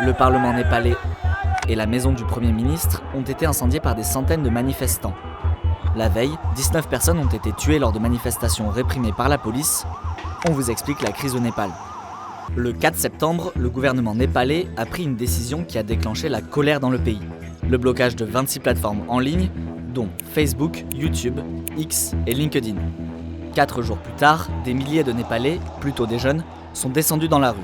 Le Parlement népalais et la maison du Premier ministre ont été incendiés par des centaines de manifestants. La veille, 19 personnes ont été tuées lors de manifestations réprimées par la police. On vous explique la crise au Népal. Le 4 septembre, le gouvernement népalais a pris une décision qui a déclenché la colère dans le pays. Le blocage de 26 plateformes en ligne, dont Facebook, YouTube, X et LinkedIn. 4 jours plus tard, des milliers de Népalais, plutôt des jeunes, sont descendus dans la rue.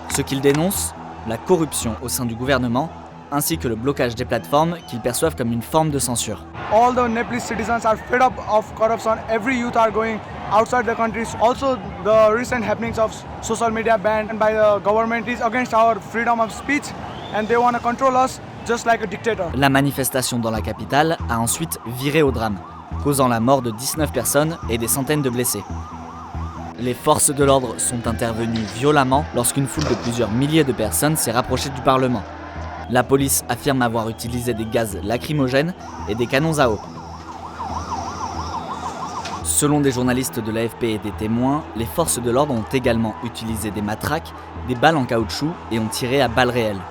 Ce qu'ils dénoncent, la corruption au sein du gouvernement, ainsi que le blocage des plateformes qu'ils perçoivent comme une forme de censure. All the Nepalese citizens are fed up of corruption. Every youth are going outside the country. Also, the recent happenings of social media banned by the government is against our freedom of speech, and they want to control us just like a dictator. La manifestation dans la capitale a ensuite viré au drame, causant la mort de 19 personnes et des centaines de blessés. Les forces de l'ordre sont intervenues violemment lorsqu'une foule de plusieurs milliers de personnes s'est rapprochée du Parlement. La police affirme avoir utilisé des gaz lacrymogènes et des canons à eau. Selon des journalistes de l'AFP et des témoins, les forces de l'ordre ont également utilisé des matraques, des balles en caoutchouc et ont tiré à balles réelles.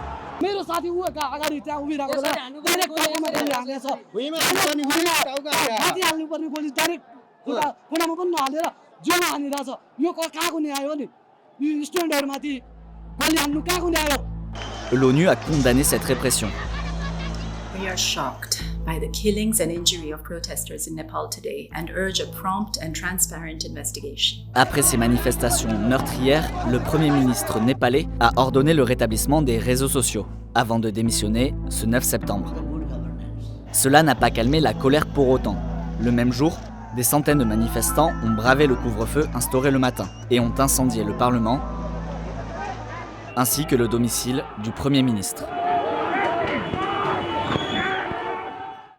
L'ONU a condamné cette répression. We are shocked by the killings and injury of protesters in Nepal today and urge a prompt and transparent investigation. Après ces manifestations meurtrières, le Premier ministre népalais a ordonné le rétablissement des réseaux sociaux, avant de démissionner ce 9 septembre. Cela n'a pas calmé la colère pour autant. Le même jour, des centaines de manifestants ont bravé le couvre-feu instauré le matin et ont incendié le Parlement, ainsi que le domicile du Premier ministre.